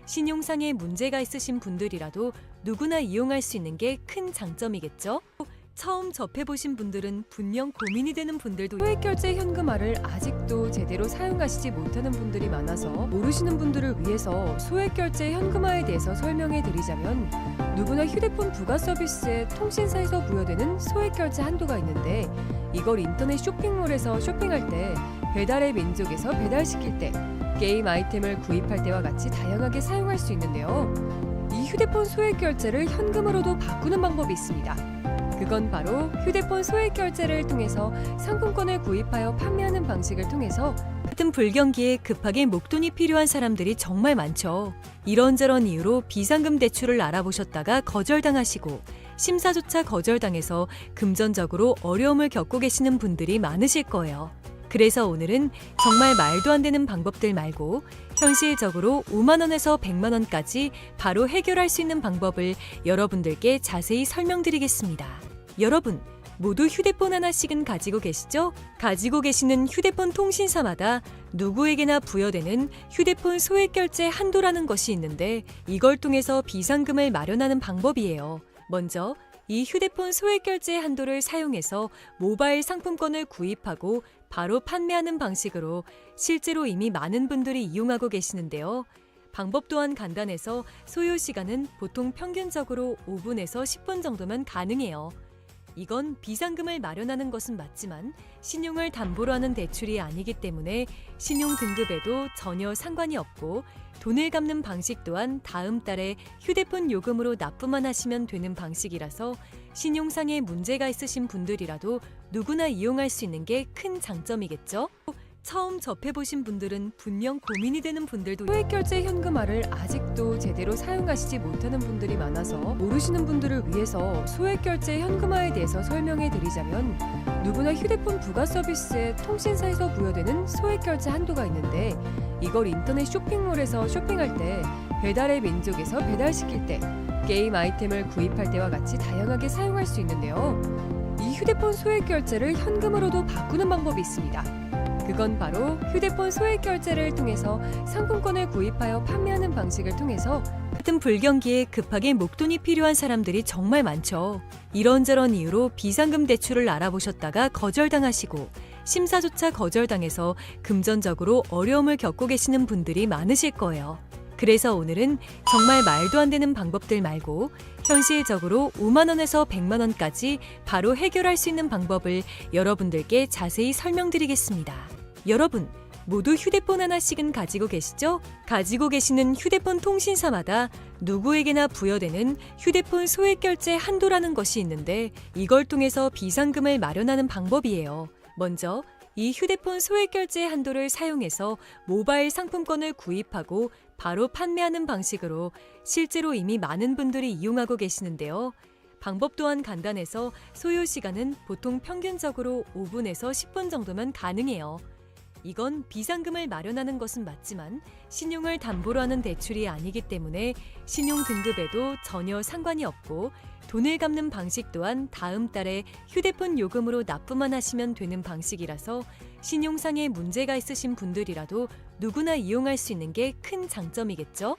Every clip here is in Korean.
신용상에 문제가 있으신 분들이라도 누구나 이용할 수 있는 게 큰 장점이겠죠? 처음 접해보신 분들은 분명 고민이 되는 분들도 소액결제 현금화를 아직도 제대로 사용하시지 못하는 분들이 많아서 모르시는 분들을 위해서 소액결제 현금화에 대해서 설명해 드리자면 누구나 휴대폰 부가 서비스에 통신사에서 부여되는 소액결제 한도가 있는데 이걸 인터넷 쇼핑몰에서 쇼핑할 때 배달의 민족에서 배달시킬 때 게임 아이템을 구입할 때와 같이 다양하게 사용할 수 있는데요. 이 휴대폰 소액결제를 현금으로도 바꾸는 방법이 있습니다. 그건 바로 휴대폰 소액결제를 통해서 상품권을 구입하여 판매하는 방식을 통해서 같은 불경기에 급하게 목돈이 필요한 사람들이 정말 많죠. 이런저런 이유로 비상금 대출을 알아보셨다가 거절당하시고 심사조차 거절당해서 금전적으로 어려움을 겪고 계시는 분들이 많으실 거예요. 그래서 오늘은 정말 말도 안 되는 방법들 말고 현실적으로 5만 원에서 100만 원까지 바로 해결할 수 있는 방법을 여러분들께 자세히 설명드리겠습니다. 여러분, 모두 휴대폰 하나씩은 가지고 계시죠? 가지고 계시는 휴대폰 통신사마다 누구에게나 부여되는 휴대폰 소액결제 한도라는 것이 있는데 이걸 통해서 비상금을 마련하는 방법이에요. 먼저 이 휴대폰 소액결제 한도를 사용해서 모바일 상품권을 구입하고 바로 판매하는 방식으로 실제로 이미 많은 분들이 이용하고 계시는데요. 방법 또한 간단해서 소요 시간은 보통 평균적으로 5분에서 10분 정도면 가능해요. 이건 비상금을 마련하는 것은 맞지만 신용을 담보로 하는 대출이 아니기 때문에 신용 등급에도 전혀 상관이 없고 돈을 갚는 방식 또한 다음 달에 휴대폰 요금으로 납부만 하시면 되는 방식이라서 신용상에 문제가 있으신 분들이라도 누구나 이용할 수 있는 게 큰 장점이겠죠? 처음 접해보신 분들은 분명 고민이 되는 분들도 소액결제 현금화를 아직도 제대로 사용하시지 못하는 분들이 많아서 모르시는 분들을 위해서 소액결제 현금화에 대해서 설명해 드리자면 누구나 휴대폰 부가 서비스에 통신사에서 부여되는 소액결제 한도가 있는데 이걸 인터넷 쇼핑몰에서 쇼핑할 때 배달의 민족에서 배달시킬 때 게임 아이템을 구입할 때와 같이 다양하게 사용할 수 있는데요. 이 휴대폰 소액결제를 현금으로도 바꾸는 방법이 있습니다. 그건 바로 휴대폰 소액결제를 통해서 상품권을 구입하여 판매하는 방식을 통해서 같은 불경기에 급하게 목돈이 필요한 사람들이 정말 많죠. 이런저런 이유로 비상금 대출을 알아보셨다가 거절당하시고 심사조차 거절당해서 금전적으로 어려움을 겪고 계시는 분들이 많으실 거예요. 그래서 오늘은 정말 말도 안 되는 방법들 말고 현실적으로 5만 원에서 100만 원까지 바로 해결할 수 있는 방법을 여러분들께 자세히 설명드리겠습니다. 여러분, 모두 휴대폰 하나씩은 가지고 계시죠? 가지고 계시는 휴대폰 통신사마다 누구에게나 부여되는 휴대폰 소액결제 한도라는 것이 있는데 이걸 통해서 비상금을 마련하는 방법이에요. 먼저 이 휴대폰 소액결제 한도를 사용해서 모바일 상품권을 구입하고 바로 판매하는 방식으로 실제로 이미 많은 분들이 이용하고 계시는데요. 방법 또한 간단해서 소요 시간은 보통 평균적으로 5분에서 10분 정도면 가능해요. 이건 비상금을 마련하는 것은 맞지만 신용을 담보로 하는 대출이 아니기 때문에 신용 등급에도 전혀 상관이 없고 돈을 갚는 방식 또한 다음 달에 휴대폰 요금으로 납부만 하시면 되는 방식이라서 신용상에 문제가 있으신 분들이라도 누구나 이용할 수 있는 게 큰 장점이겠죠?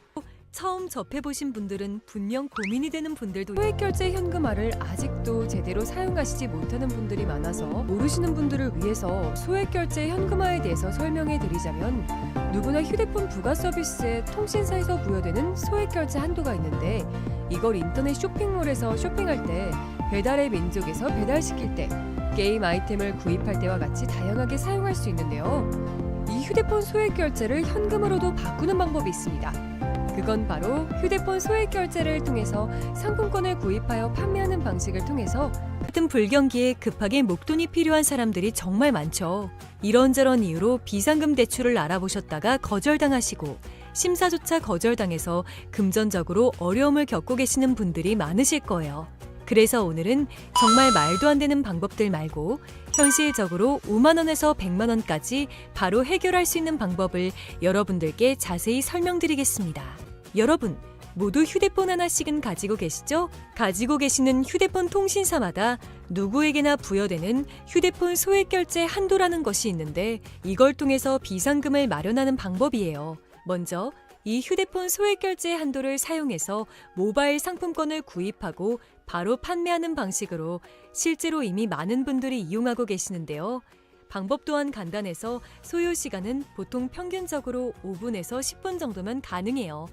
처음 접해보신 분들은 분명 고민이 되는 분들도 소액결제 현금화를 아직도 제대로 사용하시지 못하는 분들이 많아서 모르시는 분들을 위해서 소액결제 현금화에 대해서 설명해 드리자면 누구나 휴대폰 부가 서비스에 통신사에서 부여되는 소액결제 한도가 있는데 이걸 인터넷 쇼핑몰에서 쇼핑할 때 배달의 민족에서 배달시킬 때 게임 아이템을 구입할 때와 같이 다양하게 사용할 수 있는데요. 이 휴대폰 소액결제를 현금으로도 바꾸는 방법이 있습니다. 그건 바로 휴대폰 소액결제를 통해서 상품권을 구입하여 판매하는 방식을 통해서 같은 불경기에 급하게 목돈이 필요한 사람들이 정말 많죠. 이런저런 이유로 비상금 대출을 알아보셨다가 거절당하시고 심사조차 거절당해서 금전적으로 어려움을 겪고 계시는 분들이 많으실 거예요. 그래서 오늘은 정말 말도 안 되는 방법들 말고 현실적으로 5만 원에서 100만 원까지 바로 해결할 수 있는 방법을 여러분들께 자세히 설명드리겠습니다. 여러분, 모두 휴대폰 하나씩은 가지고 계시죠? 가지고 계시는 휴대폰 통신사마다 누구에게나 부여되는 휴대폰 소액결제 한도라는 것이 있는데 이걸 통해서 비상금을 마련하는 방법이에요. 먼저 이 휴대폰 소액 결제 한도를 사용해서 모바일 상품권을 구입하고 바로 판매하는 방식으로 실제로 이미 많은 분들이 이용하고 계시는데요. 방법 또한 간단해서 소요 시간은 보통 평균적으로 5분에서 10분 정도면 가능해요.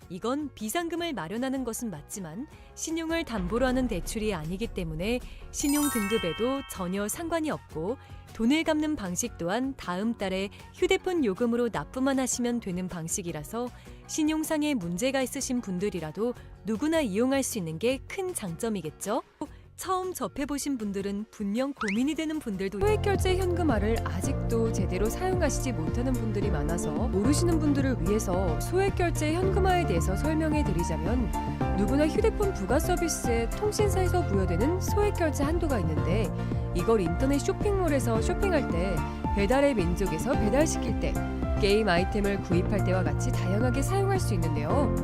이건 비상금을 마련하는 것은 맞지만 신용을 담보로 하는 대출이 아니기 때문에 신용 등급에도 전혀 상관이 없고 돈을 갚는 방식 또한 다음 달에 휴대폰 요금으로 납부만 하시면 되는 방식이라서 신용상에 문제가 있으신 분들이라도 누구나 이용할 수 있는 게 큰 장점이겠죠? 처음 접해보신 분들은 분명 고민이 되는 분들도 소액결제 현금화를 아직도 제대로 사용하시지 못하는 분들이 많아서 모르시는 분들을 위해서 소액결제 현금화에 대해서 설명해 드리자면 누구나 휴대폰 부가 서비스에 통신사에서 부여되는 소액결제 한도가 있는데 이걸 인터넷 쇼핑몰에서 쇼핑할 때 배달의 민족에서 배달시킬 때 게임 아이템을 구입할 때와 같이 다양하게 사용할 수 있는데요.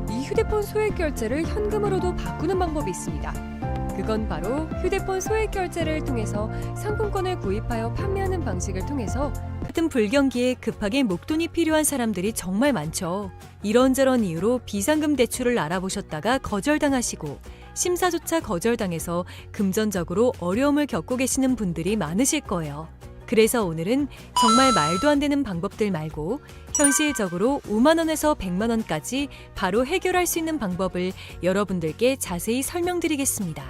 이 휴대폰 소액결제를 현금으로도 바꾸는 방법이 있습니다. 그건 바로 휴대폰 소액 결제를 통해서 상품권을 구입하여 판매하는 방식을 통해서 같은 불경기에 급하게 목돈이 필요한 사람들이 정말 많죠. 이런저런 이유로 비상금 대출을 알아보셨다가 거절당하시고 심사조차 거절당해서 금전적으로 어려움을 겪고 계시는 분들이 많으실 거예요. 그래서 오늘은 정말 말도 안 되는 방법들 말고 현실적으로 5만 원에서 100만 원까지 바로 해결할 수 있는 방법을 여러분들께 자세히 설명드리겠습니다.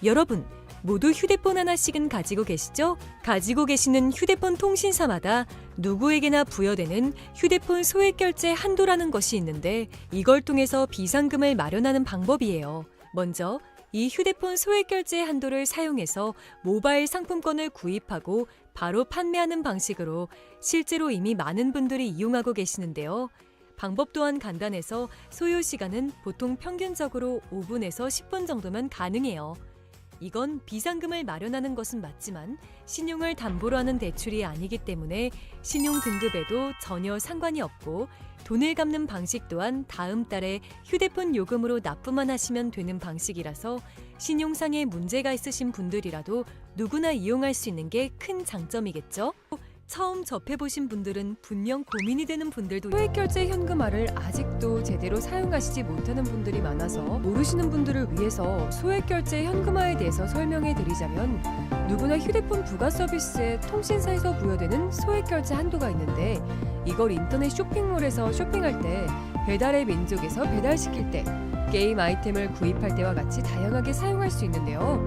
여러분, 모두 휴대폰 하나씩은 가지고 계시죠? 가지고 계시는 휴대폰 통신사마다 누구에게나 부여되는 휴대폰 소액 결제 한도라는 것이 있는데 이걸 통해서 비상금을 마련하는 방법이에요. 먼저 이 휴대폰 소액 결제 한도를 사용해서 모바일 상품권을 구입하고 바로 판매하는 방식으로 실제로 이미 많은 분들이 이용하고 계시는데요. 방법 또한 간단해서 소요 시간은 보통 평균적으로 5분에서 10분 정도면 가능해요. 이건 비상금을 마련하는 것은 맞지만 신용을 담보로 하는 대출이 아니기 때문에 신용 등급에도 전혀 상관이 없고 돈을 갚는 방식 또한 다음 달에 휴대폰 요금으로 납부만 하시면 되는 방식이라서 신용상에 문제가 있으신 분들이라도 누구나 이용할 수 있는 게 큰 장점이겠죠? 처음 접해보신 분들은 분명 고민이 되는 분들도 소액결제 현금화를 아직도 제대로 사용하시지 못하는 분들이 많아서 모르시는 분들을 위해서 소액결제 현금화에 대해서 설명해 드리자면 누구나 휴대폰 부가 서비스에 통신사에서 부여되는 소액결제 한도가 있는데 이걸 인터넷 쇼핑몰에서 쇼핑할 때 배달의 민족에서 배달시킬 때 게임 아이템을 구입할 때와 같이 다양하게 사용할 수 있는데요.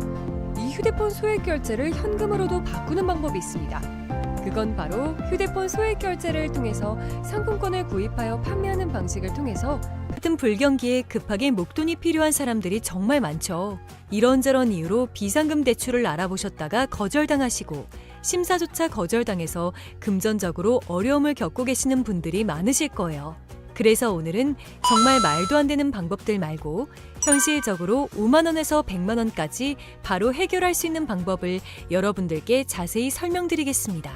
이 휴대폰 소액결제를 현금으로도 바꾸는 방법이 있습니다. 그건 바로 휴대폰 소액 결제를 통해서 상품권을 구입하여 판매하는 방식을 통해서 같은 불경기에 급하게 목돈이 필요한 사람들이 정말 많죠. 이런저런 이유로 비상금 대출을 알아보셨다가 거절당하시고 심사조차 거절당해서 금전적으로 어려움을 겪고 계시는 분들이 많으실 거예요. 그래서 오늘은 정말 말도 안 되는 방법들 말고 현실적으로 5만 원에서 100만 원까지 바로 해결할 수 있는 방법을 여러분들께 자세히 설명드리겠습니다.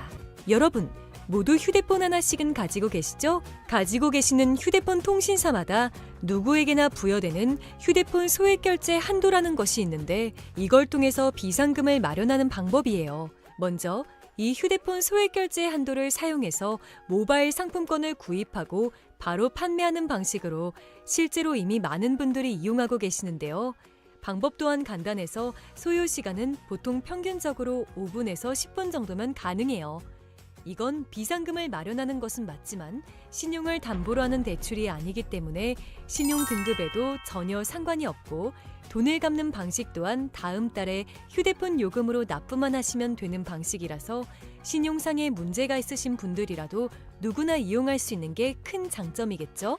여러분, 모두 휴대폰 하나씩은 가지고 계시죠? 가지고 계시는 휴대폰 통신사마다 누구에게나 부여되는 휴대폰 소액 결제 한도라는 것이 있는데 이걸 통해서 비상금을 마련하는 방법이에요. 먼저 이 휴대폰 소액 결제 한도를 사용해서 모바일 상품권을 구입하고 바로 판매하는 방식으로 실제로 이미 많은 분들이 이용하고 계시는데요. 방법 또한 간단해서 소요 시간은 보통 평균적으로 5분에서 10분 정도면 가능해요. 이건 비상금을 마련하는 것은 맞지만 신용을 담보로 하는 대출이 아니기 때문에 신용 등급에도 전혀 상관이 없고 돈을 갚는 방식 또한 다음 달에 휴대폰 요금으로 납부만 하시면 되는 방식이라서 신용상에 문제가 있으신 분들이라도 누구나 이용할 수 있는 게 큰 장점이겠죠?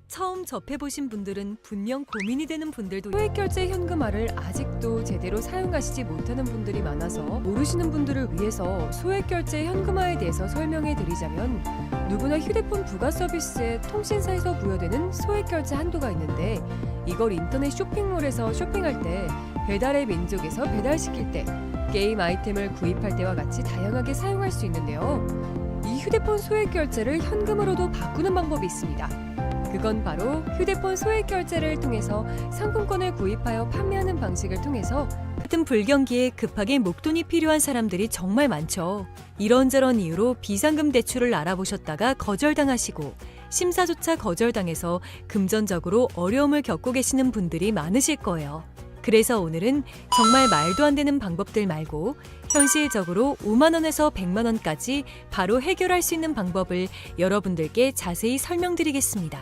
처음 접해보신 분들은 분명 고민이 되는 분들도 소액결제 현금화를 아직도 제대로 사용하시지 못하는 분들이 많아서 모르시는 분들을 위해서 소액결제 현금화에 대해서 설명해 드리자면 누구나 휴대폰 부가 서비스에 통신사에서 부여되는 소액결제 한도가 있는데 이걸 인터넷 쇼핑몰에서 쇼핑할 때 배달의 민족에서 배달시킬 때 게임 아이템을 구입할 때와 같이 다양하게 사용할 수 있는데요. 이 휴대폰 소액결제를 현금으로도 바꾸는 방법이 있습니다. 그건 바로 휴대폰 소액 결제를 통해서 상품권을 구입하여 판매하는 방식을 통해서 같은 불경기에 급하게 목돈이 필요한 사람들이 정말 많죠. 이런저런 이유로 비상금 대출을 알아보셨다가 거절당하시고 심사조차 거절당해서 금전적으로 어려움을 겪고 계시는 분들이 많으실 거예요. 그래서 오늘은 정말 말도 안 되는 방법들 말고 현실적으로 5만 원에서 100만 원까지 바로 해결할 수 있는 방법을 여러분들께 자세히 설명드리겠습니다.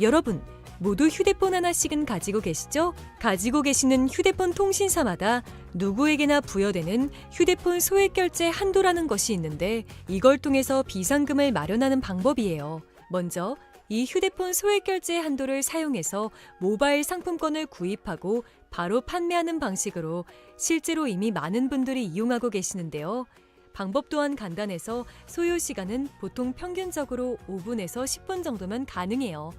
여러분, 모두 휴대폰 하나씩은 가지고 계시죠? 가지고 계시는 휴대폰 통신사마다 누구에게나 부여되는 휴대폰 소액결제 한도라는 것이 있는데 이걸 통해서 비상금을 마련하는 방법이에요. 먼저 이 휴대폰 소액결제 한도를 사용해서 모바일 상품권을 구입하고 바로 판매하는 방식으로 실제로 이미 많은 분들이 이용하고 계시는데요. 방법 또한 간단해서 소요 시간은 보통 평균적으로 5분에서 10분 정도면 가능해요.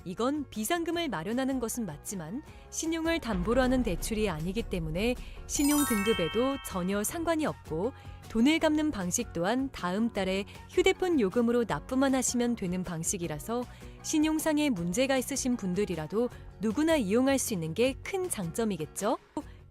이건 비상금을 마련하는 것은 맞지만 신용을 담보로 하는 대출이 아니기 때문에 신용 등급에도 전혀 상관이 없고 돈을 갚는 방식 또한 다음 달에 휴대폰 요금으로 납부만 하시면 되는 방식이라서 신용상에 문제가 있으신 분들이라도 누구나 이용할 수 있는 게 큰 장점이겠죠?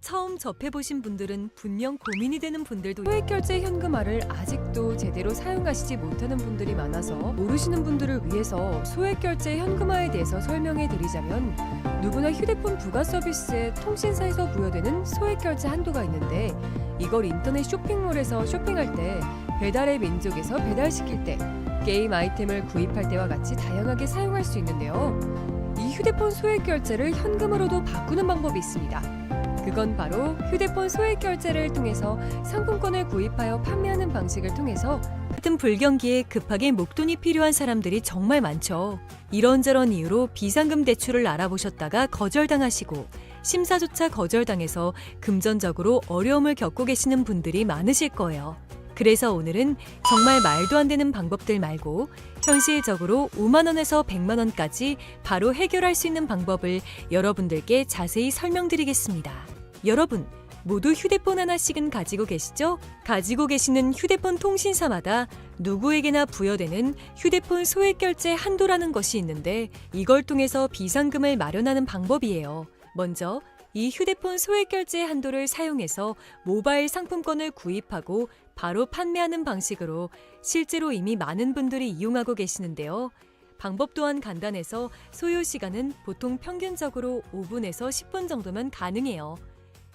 처음 접해보신 분들은 분명 고민이 되는 분들도 소액결제 현금화를 아직도 제대로 사용하시지 못하는 분들이 많아서 모르시는 분들을 위해서 소액결제 현금화에 대해서 설명해 드리자면 누구나 휴대폰 부가 서비스에 통신사에서 부여되는 소액결제 한도가 있는데 이걸 인터넷 쇼핑몰에서 쇼핑할 때 배달의 민족에서 배달시킬 때 게임 아이템을 구입할 때와 같이 다양하게 사용할 수 있는데요. 이 휴대폰 소액결제를 현금으로도 바꾸는 방법이 있습니다. 그건 바로 휴대폰 소액결제를 통해서 상품권을 구입하여 판매하는 방식을 통해서 같은 불경기에 급하게 목돈이 필요한 사람들이 정말 많죠. 이런저런 이유로 비상금 대출을 알아보셨다가 거절당하시고 심사조차 거절당해서 금전적으로 어려움을 겪고 계시는 분들이 많으실 거예요. 그래서 오늘은 정말 말도 안 되는 방법들 말고 현실적으로 5만 원에서 100만 원까지 바로 해결할 수 있는 방법을 여러분들께 자세히 설명드리겠습니다. 여러분, 모두 휴대폰 하나씩은 가지고 계시죠? 가지고 계시는 휴대폰 통신사마다 누구에게나 부여되는 휴대폰 소액결제 한도라는 것이 있는데 이걸 통해서 비상금을 마련하는 방법이에요. 먼저 이 휴대폰 소액결제 한도를 사용해서 모바일 상품권을 구입하고 바로 판매하는 방식으로 실제로 이미 많은 분들이 이용하고 계시는데요. 방법 또한 간단해서 소요 시간은 보통 평균적으로 5분에서 10분 정도면 가능해요.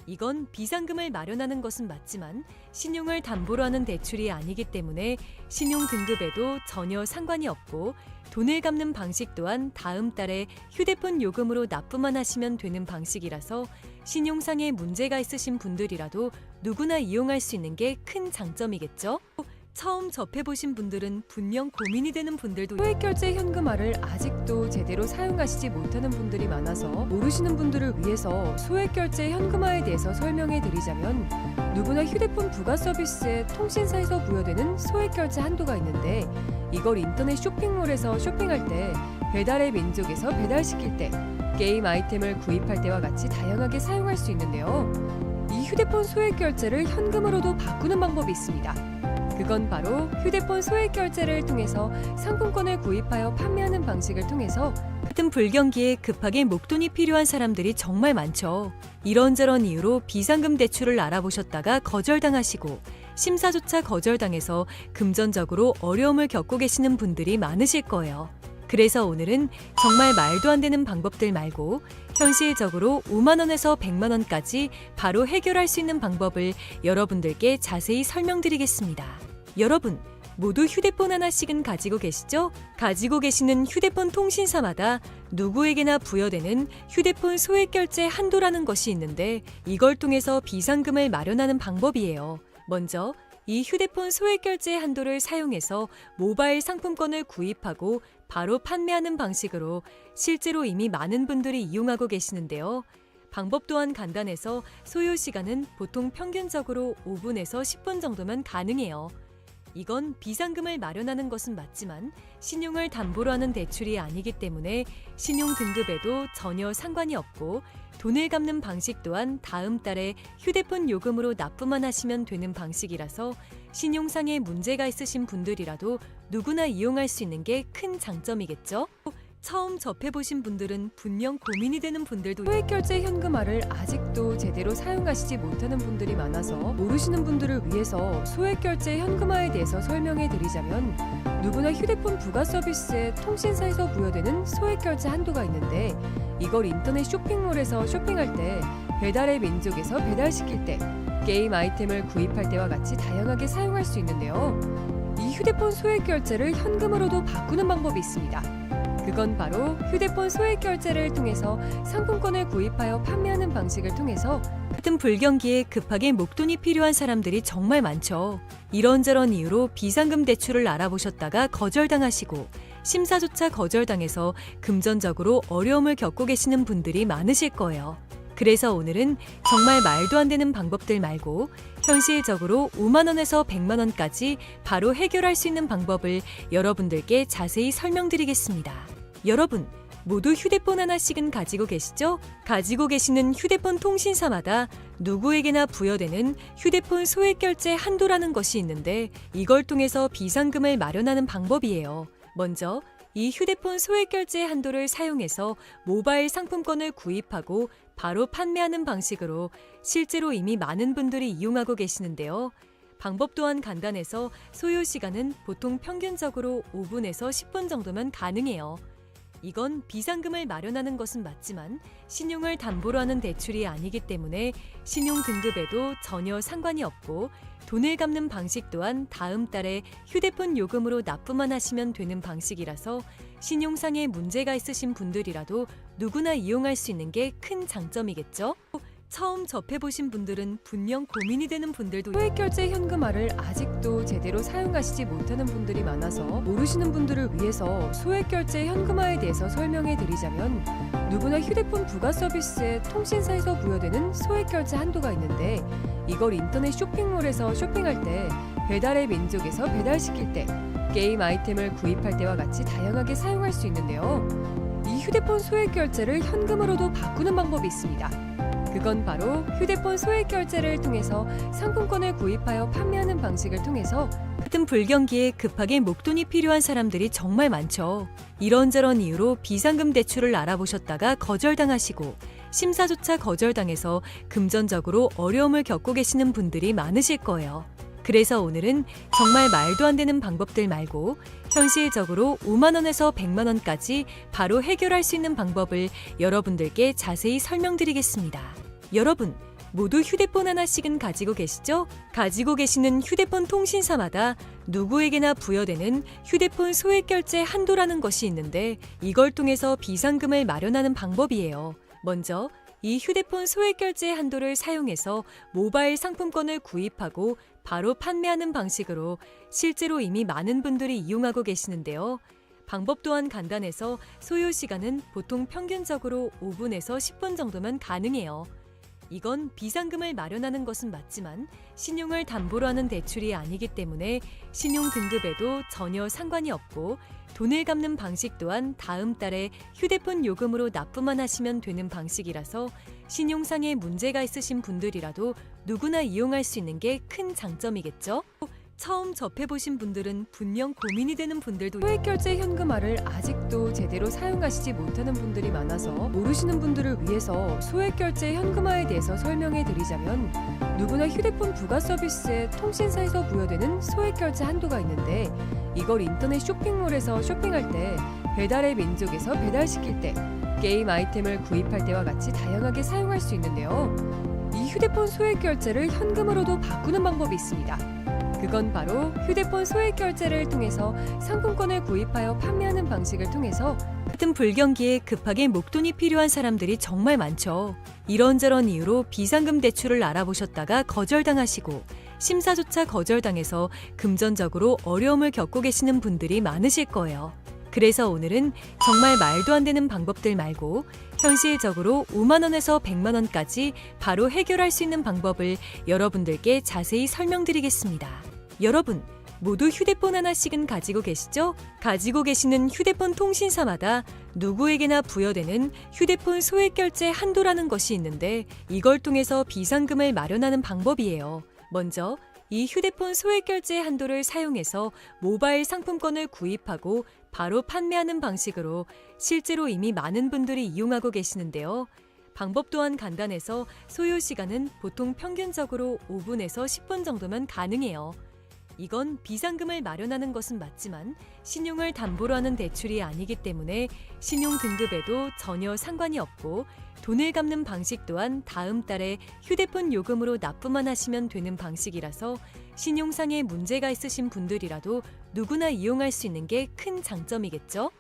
이건 비상금을 마련하는 것은 맞지만 신용을 담보로 하는 대출이 아니기 때문에 신용 등급에도 전혀 상관이 없고 돈을 갚는 방식 또한 다음 달에 휴대폰 요금으로 납부만 하시면 되는 방식이라서 신용상에 문제가 있으신 분들이라도 누구나 이용할 수 있는 게 큰 장점이겠죠? 처음 접해보신 분들은 분명 고민이 되는 분들도 소액결제 현금화를 아직도 제대로 사용하시지 못하는 분들이 많아서 모르시는 분들을 위해서 소액결제 현금화에 대해서 설명해 드리자면 누구나 휴대폰 부가 서비스에 통신사에서 부여되는 소액결제 한도가 있는데 이걸 인터넷 쇼핑몰에서 쇼핑할 때 배달의 민족에서 배달시킬 때 게임 아이템을 구입할 때와 같이 다양하게 사용할 수 있는데요. 이 휴대폰 소액결제를 현금으로도 바꾸는 방법이 있습니다. 그건 바로 휴대폰 소액결제를 통해서 상품권을 구입하여 판매하는 방식을 통해서 같은 불경기에 급하게 목돈이 필요한 사람들이 정말 많죠. 이런저런 이유로 비상금 대출을 알아보셨다가 거절당하시고 심사조차 거절당해서 금전적으로 어려움을 겪고 계시는 분들이 많으실 거예요. 그래서 오늘은 정말 말도 안 되는 방법들 말고 현실적으로 5만 원에서 100만 원까지 바로 해결할 수 있는 방법을 여러분들께 자세히 설명드리겠습니다. 여러분, 모두 휴대폰 하나씩은 가지고 계시죠? 가지고 계시는 휴대폰 통신사마다 누구에게나 부여되는 휴대폰 소액결제 한도라는 것이 있는데 이걸 통해서 비상금을 마련하는 방법이에요. 먼저 이 휴대폰 소액결제 한도를 사용해서 모바일 상품권을 구입하고 바로 판매하는 방식으로 실제로 이미 많은 분들이 이용하고 계시는데요. 방법 또한 간단해서 소요 시간은 보통 평균적으로 5분에서 10분 정도면 가능해요. 이건 비상금을 마련하는 것은 맞지만 신용을 담보로 하는 대출이 아니기 때문에 신용 등급에도 전혀 상관이 없고 돈을 갚는 방식 또한 다음 달에 휴대폰 요금으로 납부만 하시면 되는 방식이라서 신용상에 문제가 있으신 분들이라도 누구나 이용할 수 있는 게 큰 장점이겠죠? 처음 접해보신 분들은 분명 고민이 되는 분들도 소액결제 현금화를 아직도 제대로 사용하시지 못하는 분들이 많아서 모르시는 분들을 위해서 소액결제 현금화에 대해서 설명해 드리자면 누구나 휴대폰 부가 서비스에 통신사에서 부여되는 소액결제 한도가 있는데 이걸 인터넷 쇼핑몰에서 쇼핑할 때 배달의 민족에서 배달시킬 때 게임 아이템을 구입할 때와 같이 다양하게 사용할 수 있는데요. 이 휴대폰 소액결제를 현금으로도 바꾸는 방법이 있습니다. 그건 바로 휴대폰 소액결제를 통해서 상품권을 구입하여 판매하는 방식을 통해서 같은 불경기에 급하게 목돈이 필요한 사람들이 정말 많죠. 이런저런 이유로 비상금 대출을 알아보셨다가 거절당하시고 심사조차 거절당해서 금전적으로 어려움을 겪고 계시는 분들이 많으실 거예요. 그래서 오늘은 정말 말도 안 되는 방법들 말고 현실적으로 5만 원에서 100만 원까지 바로 해결할 수 있는 방법을 여러분들께 자세히 설명드리겠습니다. 여러분, 모두 휴대폰 하나씩은 가지고 계시죠? 가지고 계시는 휴대폰 통신사마다 누구에게나 부여되는 휴대폰 소액결제 한도라는 것이 있는데 이걸 통해서 비상금을 마련하는 방법이에요. 먼저 이 휴대폰 소액결제 한도를 사용해서 모바일 상품권을 구입하고 바로 판매하는 방식으로 실제로 이미 많은 분들이 이용하고 계시는데요. 방법 또한 간단해서 소요 시간은 보통 평균적으로 5분에서 10분 정도면 가능해요. 이건 비상금을 마련하는 것은 맞지만 신용을 담보로 하는 대출이 아니기 때문에 신용 등급에도 전혀 상관이 없고 돈을 갚는 방식 또한 다음 달에 휴대폰 요금으로 납부만 하시면 되는 방식이라서 신용상의 문제가 있으신 분들이라도 누구나 이용할 수 있는 게 큰 장점이겠죠? 처음 접해보신 분들은 분명 고민이 되는 분들도 소액결제 현금화를 아직도 제대로 사용하시지 못하는 분들이 많아서 모르시는 분들을 위해서 소액결제 현금화에 대해서 설명해 드리자면 누구나 휴대폰 부가 서비스에 통신사에서 부여되는 소액결제 한도가 있는데 이걸 인터넷 쇼핑몰에서 쇼핑할 때 배달의 민족에서 배달시킬 때 게임 아이템을 구입할 때와 같이 다양하게 사용할 수 있는데요. 이 휴대폰 소액결제를 현금으로도 바꾸는 방법이 있습니다. 그건 바로 휴대폰 소액결제를 통해서 상품권을 구입하여 판매하는 방식을 통해서 같은 불경기에 급하게 목돈이 필요한 사람들이 정말 많죠. 이런저런 이유로 비상금 대출을 알아보셨다가 거절당하시고 심사조차 거절당해서 금전적으로 어려움을 겪고 계시는 분들이 많으실 거예요. 그래서 오늘은 정말 말도 안 되는 방법들 말고 현실적으로 5만 원에서 100만 원까지 바로 해결할 수 있는 방법을 여러분들께 자세히 설명드리겠습니다. 여러분, 모두 휴대폰 하나씩은 가지고 계시죠? 가지고 계시는 휴대폰 통신사마다 누구에게나 부여되는 휴대폰 소액결제 한도라는 것이 있는데 이걸 통해서 비상금을 마련하는 방법이에요. 먼저 이 휴대폰 소액결제 한도를 사용해서 모바일 상품권을 구입하고 바로 판매하는 방식으로 실제로 이미 많은 분들이 이용하고 계시는데요. 방법 또한 간단해서 소요 시간은 보통 평균적으로 5분에서 10분 정도면 가능해요. 이건 비상금을 마련하는 것은 맞지만 신용을 담보로 하는 대출이 아니기 때문에 신용 등급에도 전혀 상관이 없고 돈을 갚는 방식 또한 다음 달에 휴대폰 요금으로 납부만 하시면 되는 방식이라서 신용상의 문제가 있으신 분들이라도 누구나 이용할 수 있는 게 큰 장점이겠죠? 처음 접해보신 분들은 분명 고민이 되는 분들도 소액결제 현금화를 아직도 제대로 사용하시지 못하는 분들이 많아서 모르시는 분들을 위해서 소액결제 현금화에 대해서 설명해 드리자면 누구나 휴대폰 부가 서비스에 통신사에서 부여되는 소액결제 한도가 있는데 이걸 인터넷 쇼핑몰에서 쇼핑할 때 배달의 민족에서 배달시킬 때 게임 아이템을 구입할 때와 같이 다양하게 사용할 수 있는데요. 이 휴대폰 소액결제를 현금으로도 바꾸는 방법이 있습니다. 그건 바로 휴대폰 소액결제를 통해서 상품권을 구입하여 판매하는 방식을 통해서 같은 불경기에 급하게 목돈이 필요한 사람들이 정말 많죠. 이런저런 이유로 비상금 대출을 알아보셨다가 거절당하시고 심사조차 거절당해서 금전적으로 어려움을 겪고 계시는 분들이 많으실 거예요. 그래서 오늘은 정말 말도 안 되는 방법들 말고 현실적으로 5만 원에서 100만 원까지 바로 해결할 수 있는 방법을 여러분들께 자세히 설명드리겠습니다. 여러분, 모두 휴대폰 하나씩은 가지고 계시죠? 가지고 계시는 휴대폰 통신사마다 누구에게나 부여되는 휴대폰 소액결제 한도라는 것이 있는데 이걸 통해서 비상금을 마련하는 방법이에요. 먼저 이 휴대폰 소액결제 한도를 사용해서 모바일 상품권을 구입하고 바로 판매하는 방식으로 실제로 이미 많은 분들이 이용하고 계시는데요. 방법 또한 간단해서 소요 시간은 보통 평균적으로 5분에서 10분 정도면 가능해요. 이건 비상금을 마련하는 것은 맞지만 신용을 담보로 하는 대출이 아니기 때문에 신용 등급에도 전혀 상관이 없고 돈을 갚는 방식 또한 다음 달에 휴대폰 요금으로 납부만 하시면 되는 방식이라서 신용상에 문제가 있으신 분들이라도 누구나 이용할 수 있는 게 큰 장점이겠죠.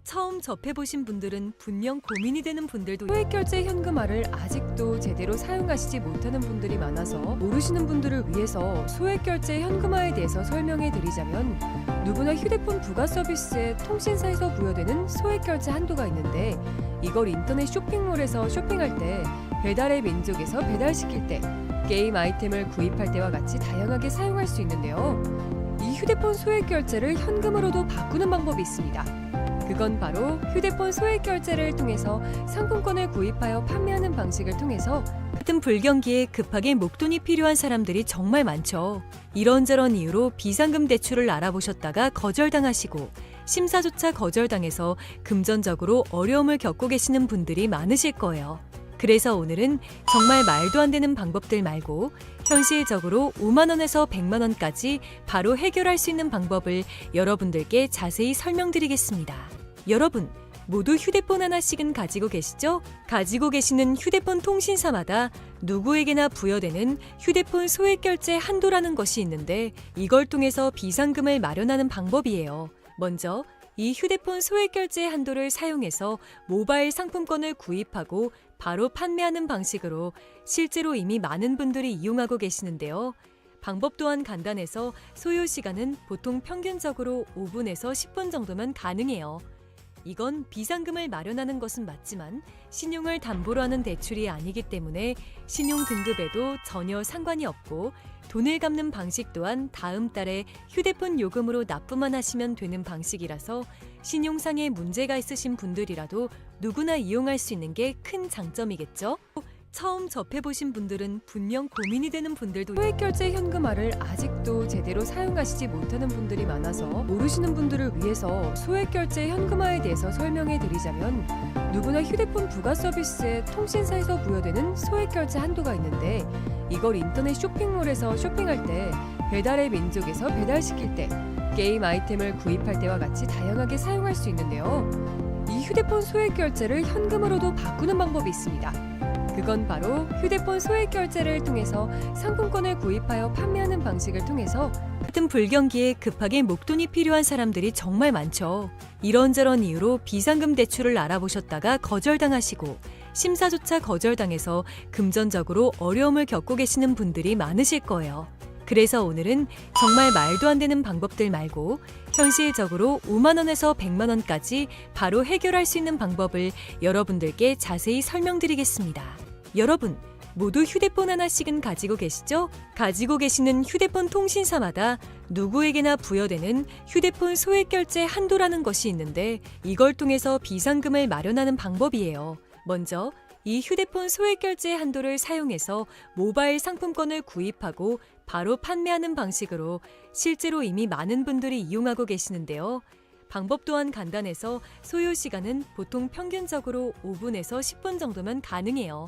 처음 접해보신 분들은 분명 고민이 되는 분들도 소액결제 현금화를 아직도 제대로 사용하시지 못하는 분들이 많아서 모르시는 분들을 위해서 소액결제 현금화에 대해서 설명해 드리자면 누구나 휴대폰 부가 서비스에 통신사에서 부여되는 소액결제 한도가 있는데 이걸 인터넷 쇼핑몰에서 쇼핑할 때 배달의 민족에서 배달시킬 때 게임 아이템을 구입할 때와 같이 다양하게 사용할 수 있는데요. 이 휴대폰 소액결제를 현금으로도 바꾸는 방법이 있습니다. 그건 바로 휴대폰 소액결제를 통해서 상품권을 구입하여 판매하는 방식을 통해서 같은 불경기에 급하게 목돈이 필요한 사람들이 정말 많죠. 이런저런 이유로 비상금 대출을 알아보셨다가 거절당하시고 심사조차 거절당해서 금전적으로 어려움을 겪고 계시는 분들이 많으실 거예요. 그래서 오늘은 정말 말도 안 되는 방법들 말고 현실적으로 5만 원에서 100만 원까지 바로 해결할 수 있는 방법을 여러분들께 자세히 설명드리겠습니다. 여러분, 모두 휴대폰 하나씩은 가지고 계시죠? 가지고 계시는 휴대폰 통신사마다 누구에게나 부여되는 휴대폰 소액결제 한도라는 것이 있는데 이걸 통해서 비상금을 마련하는 방법이에요. 먼저 이 휴대폰 소액결제 한도를 사용해서 모바일 상품권을 구입하고 바로 판매하는 방식으로 실제로 이미 많은 분들이 이용하고 계시는데요. 방법 또한 간단해서 소요 시간은 보통 평균적으로 5분에서 10분 정도면 가능해요. 이건 비상금을 마련하는 것은 맞지만 신용을 담보로 하는 대출이 아니기 때문에 신용 등급에도 전혀 상관이 없고 돈을 갚는 방식 또한 다음 달에 휴대폰 요금으로 납부만 하시면 되는 방식이라서 신용상에 문제가 있으신 분들이라도 누구나 이용할 수 있는 게 큰 장점이겠죠. 처음 접해보신 분들은 분명 고민이 되는 분들도 소액결제 현금화를 아직도 제대로 사용하시지 못하는 분들이 많아서 모르시는 분들을 위해서 소액결제 현금화에 대해서 설명해 드리자면 누구나 휴대폰 부가 서비스에 통신사에서 부여되는 소액결제 한도가 있는데 이걸 인터넷 쇼핑몰에서 쇼핑할 때 배달의 민족에서 배달시킬 때 게임 아이템을 구입할 때와 같이 다양하게 사용할 수 있는데요. 이 휴대폰 소액결제를 현금으로도 바꾸는 방법이 있습니다. 그건 바로 휴대폰 소액결제를 통해서 상품권을 구입하여 판매하는 방식을 통해서 같은 불경기에 급하게 목돈이 필요한 사람들이 정말 많죠. 이런저런 이유로 비상금 대출을 알아보셨다가 거절당하시고 심사조차 거절당해서 금전적으로 어려움을 겪고 계시는 분들이 많으실 거예요. 그래서 오늘은 정말 말도 안 되는 방법들 말고 현실적으로 5만 원에서 100만 원까지 바로 해결할 수 있는 방법을 여러분들께 자세히 설명드리겠습니다. 여러분, 모두 휴대폰 하나씩은 가지고 계시죠? 가지고 계시는 휴대폰 통신사마다 누구에게나 부여되는 휴대폰 소액결제 한도라는 것이 있는데 이걸 통해서 비상금을 마련하는 방법이에요. 먼저 이 휴대폰 소액결제 한도를 사용해서 모바일 상품권을 구입하고 바로 판매하는 방식으로 실제로 이미 많은 분들이 이용하고 계시는데요. 방법 또한 간단해서 소요 시간은 보통 평균적으로 5분에서 10분 정도면 가능해요.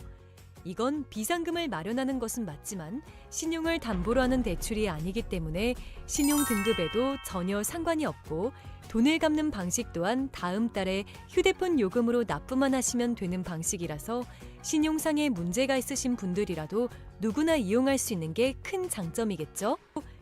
이건 비상금을 마련하는 것은 맞지만 신용을 담보로 하는 대출이 아니기 때문에 신용 등급에도 전혀 상관이 없고 돈을 갚는 방식 또한 다음 달에 휴대폰 요금으로 납부만 하시면 되는 방식이라서 신용상에 문제가 있으신 분들이라도 누구나 이용할 수 있는 게 큰 장점이겠죠.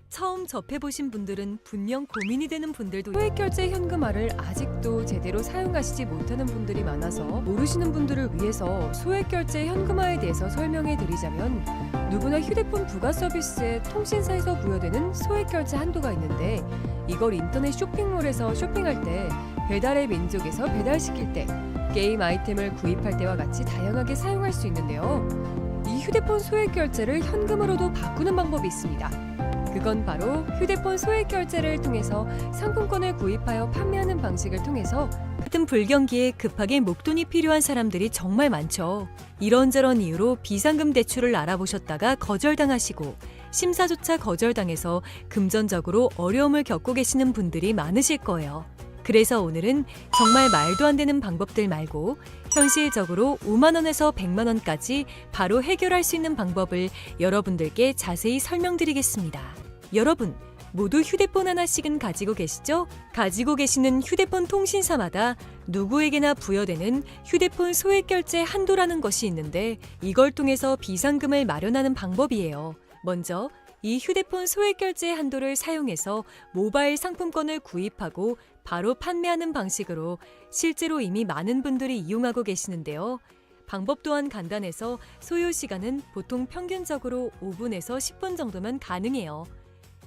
처음 접해보신 분들은 분명 고민이 되는 분들도 소액결제 현금화를 아직도 제대로 사용하시지 못하는 분들이 많아서 모르시는 분들을 위해서 소액결제 현금화에 대해서 설명해 드리자면 누구나 휴대폰 부가 서비스에 통신사에서 부여되는 소액결제 한도가 있는데 이걸 인터넷 쇼핑몰에서 쇼핑할 때 배달의 민족에서 배달시킬 때 게임 아이템을 구입할 때와 같이 다양하게 사용할 수 있는데요. 이 휴대폰 소액결제를 현금으로도 바꾸는 방법이 있습니다. 그건 바로 휴대폰 소액결제를 통해서 상품권을 구입하여 판매하는 방식을 통해서 같은 불경기에 급하게 목돈이 필요한 사람들이 정말 많죠. 이런저런 이유로 비상금 대출을 알아보셨다가 거절당하시고 심사조차 거절당해서 금전적으로 어려움을 겪고 계시는 분들이 많으실 거예요. 그래서 오늘은 정말 말도 안 되는 방법들 말고 현실적으로 5만 원에서 100만 원까지 바로 해결할 수 있는 방법을 여러분들께 자세히 설명드리겠습니다. 여러분, 모두 휴대폰 하나씩은 가지고 계시죠? 가지고 계시는 휴대폰 통신사마다 누구에게나 부여되는 휴대폰 소액결제 한도라는 것이 있는데 이걸 통해서 비상금을 마련하는 방법이에요. 먼저 이 휴대폰 소액결제 한도를 사용해서 모바일 상품권을 구입하고 바로 판매하는 방식으로 실제로 이미 많은 분들이 이용하고 계시는데요. 방법 또한 간단해서 소요 시간은 보통 평균적으로 5분에서 10분 정도면 가능해요.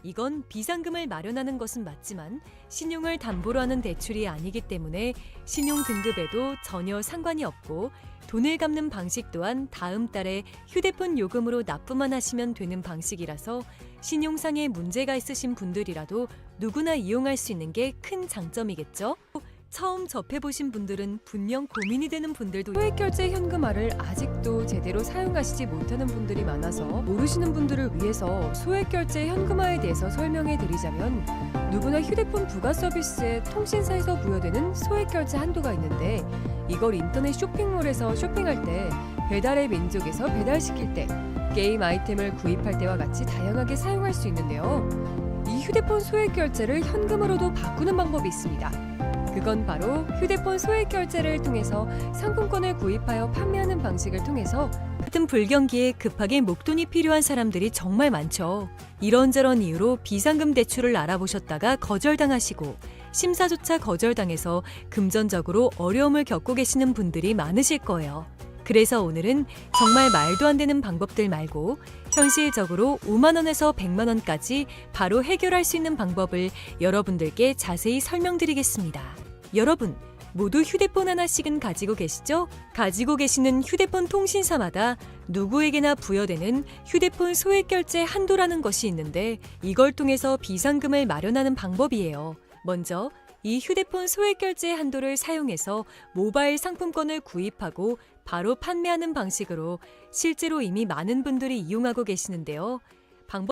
이건 비상금을 마련하는 것은 맞지만 신용을 담보로 하는 대출이 아니기 때문에 신용 등급에도 전혀 상관이 없고 돈을 갚는 방식 또한 다음 달에 휴대폰 요금으로 납부만 하시면 되는 방식이라서 신용상에 문제가 있으신 분들이라도 누구나 이용할 수 있는 게 큰 장점이겠죠? 처음 접해보신 분들은 분명 고민이 되는 분들도 소액결제 현금화를 아직도 제대로 사용하시지 못하는 분들이 많아서 모르시는 분들을 위해서 소액결제 현금화에 대해서 설명해 드리자면 누구나 휴대폰 부가 서비스에 통신사에서 부여되는 소액결제 한도가 있는데 이걸 인터넷 쇼핑몰에서 쇼핑할 때 배달의 민족에서 배달시킬 때 게임 아이템을 구입할 때와 같이 다양하게 사용할 수 있는데요. 이 휴대폰 소액결제를 현금으로도 바꾸는 방법이 있습니다. 그건 바로 휴대폰 소액결제를 통해서 상품권을 구입하여 판매하는 방식을 통해서 같은 불경기에 급하게 목돈이 필요한 사람들이 정말 많죠. 이런저런 이유로 비상금 대출을 알아보셨다가 거절당하시고 심사조차 거절당해서 금전적으로 어려움을 겪고 계시는 분들이 많으실 거예요. 그래서 오늘은 정말 말도 안 되는 방법들 말고 현실적으로 5만 원에서 100만 원까지 바로 해결할 수 있는 방법을 여러분들께 자세히 설명드리겠습니다. 여러분, 모두 휴대폰 하나씩은 가지고 계시죠? 가지고 계시는 휴대폰 통신사마다 누구에게나 부여되는 휴대폰 소액결제 한도라는 것이 있는데 이걸 통해서 비상금을 마련하는 방법이에요. 먼저 이 휴대폰 소액결제 한도를 사용해서 모바일 상품권을 구입하고 바로 판매하는 방식으로 실제로 이미 많은 분들이 이용하고 계시는데요.